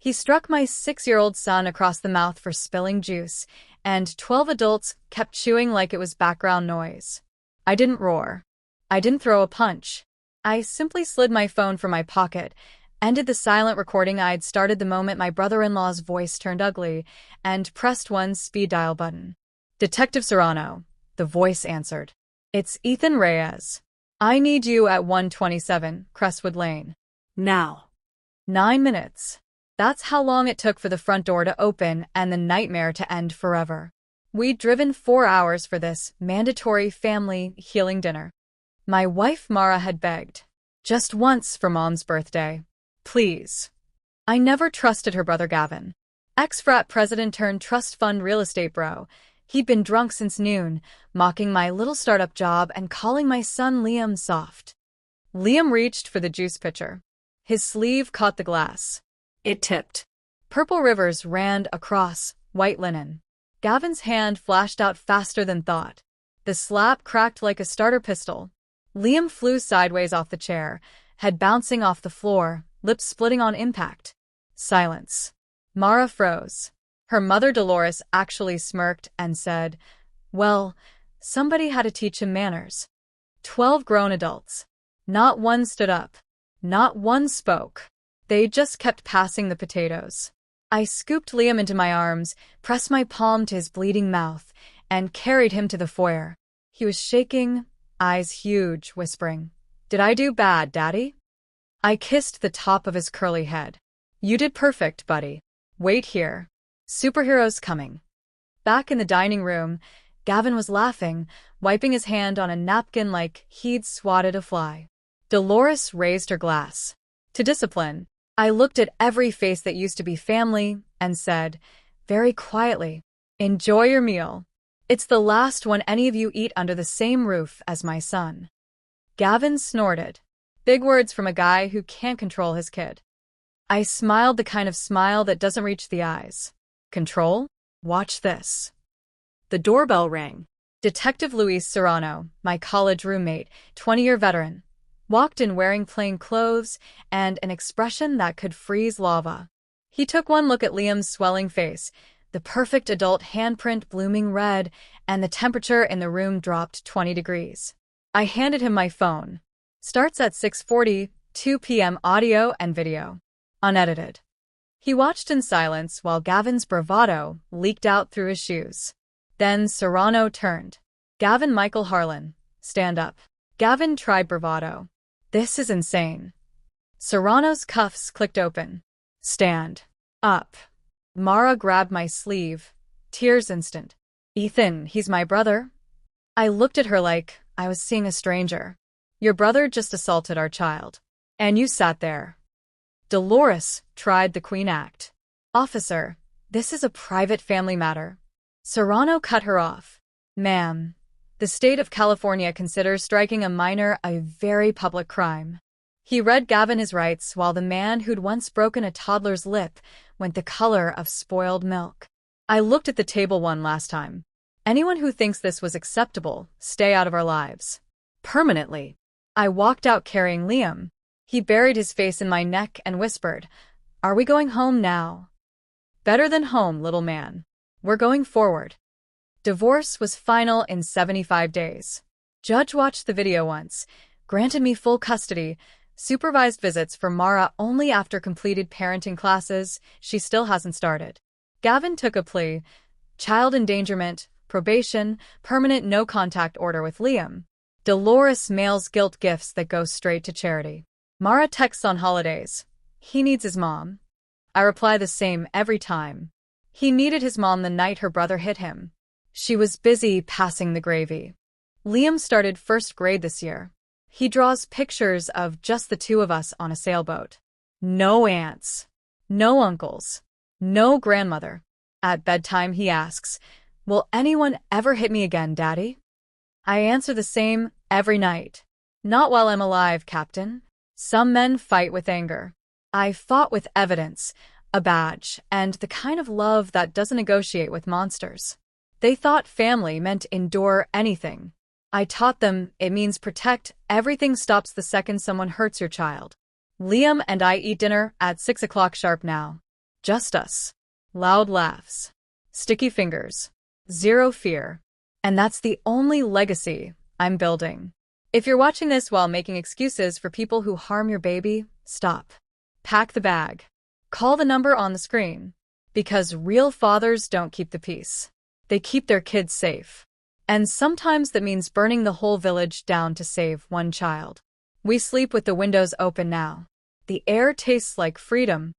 He struck my 6-year-old son across the mouth for spilling juice, and 12 adults kept chewing like it was background noise. I didn't roar. I didn't throw a punch. I simply slid my phone from my pocket, ended the silent recording I'd started the moment my brother-in-law's voice turned ugly, and pressed one speed dial button. "Detective Serrano," the voice answered. "It's Ethan Reyes. I need you at 127 Crestwood Lane. Now." 9 minutes. That's how long it took for the front door to open and the nightmare to end forever. We'd driven 4 hours for this mandatory family healing dinner. My wife Mara had begged, just once for Mom's birthday. Please. I never trusted her brother Gavin. Ex-frat president turned trust fund real estate bro. He'd been drunk since noon, mocking my little startup job and calling my son Liam soft. Liam reached for the juice pitcher. His sleeve caught the glass. It tipped. Purple rivers ran across white linen. Gavin's hand flashed out faster than thought. The slap cracked like a starter pistol. Liam flew sideways off the chair, head bouncing off the floor, lips splitting on impact. Silence. Mara froze. Her mother Dolores actually smirked and said, "Well, somebody had to teach him manners." 12 grown adults. Not one stood up. Not one spoke. They just kept passing the potatoes. I scooped Liam into my arms, pressed my palm to his bleeding mouth, and carried him to the foyer. He was shaking, eyes huge, whispering, "Did I do bad, Daddy?" I kissed the top of his curly head. "You did perfect, buddy. Wait here. Superheroes coming." Back in the dining room, Gavin was laughing, wiping his hand on a napkin like he'd swatted a fly. Dolores raised her glass. To discipline, I looked at every face that used to be family and said, very quietly, "Enjoy your meal. It's the last one any of you eat under the same roof as my son." Gavin snorted. Big words from a guy who can't control his kid. I smiled, the kind of smile that doesn't reach the eyes. Control? Watch this. The doorbell rang. Detective Luis Serrano, my college roommate, 20-year veteran, walked in wearing plain clothes and an expression that could freeze lava. He took one look at Liam's swelling face, the perfect adult handprint blooming red, and the temperature in the room dropped 20 degrees. I handed him my phone. Starts at 6:40, 2 p.m. audio and video. Unedited. He watched in silence while Gavin's bravado leaked out through his shoes. Then Serrano turned. "Gavin Michael Harlan, stand up." Gavin tried bravado. "This is insane." Serrano's cuffs clicked open. "Stand up." Mara grabbed my sleeve. Tears instant. "Ethan, he's my brother." I looked at her like I was seeing a stranger. "Your brother just assaulted our child. And you sat there." Dolores tried the Queen Act. "Officer, this is a private family matter." Serrano cut her off. "Ma'am, the state of California considers striking a minor a very public crime." He read Gavin his rights while the man who'd once broken a toddler's lip went the color of spoiled milk. I looked at the table one last time. "Anyone who thinks this was acceptable, stay out of our lives. Permanently." I walked out carrying Liam. He buried his face in my neck and whispered, "Are we going home now?" "Better than home, little man. We're going forward." Divorce was final in 75 days. Judge watched the video once, granted me full custody, supervised visits for Mara only after completed parenting classes she still hasn't started. Gavin took a plea, child endangerment, probation, permanent no-contact order with Liam. Dolores mails guilt gifts that go straight to charity. Mara texts on holidays. "He needs his mom." I reply the same every time. He needed his mom the night her brother hit him. She was busy passing the gravy. Liam started first grade this year. He draws pictures of just the two of us on a sailboat. No aunts. No uncles. No grandmother. At bedtime he asks, "Will anyone ever hit me again, Daddy?" I answer the same every night. "Not while I'm alive, Captain." Some men fight with anger. I fought with evidence, a badge, and the kind of love that doesn't negotiate with monsters. They thought family meant endure anything. I taught them it means protect. Everything stops the second someone hurts your child. Liam and I eat dinner at 6 o'clock sharp now. Just us. Loud laughs. Sticky fingers. Zero fear. And that's the only legacy I'm building. If you're watching this while making excuses for people who harm your baby, stop. Pack the bag. Call the number on the screen. Because real fathers don't keep the peace. They keep their kids safe. And sometimes that means burning the whole village down to save one child. We sleep with the windows open now. The air tastes like freedom,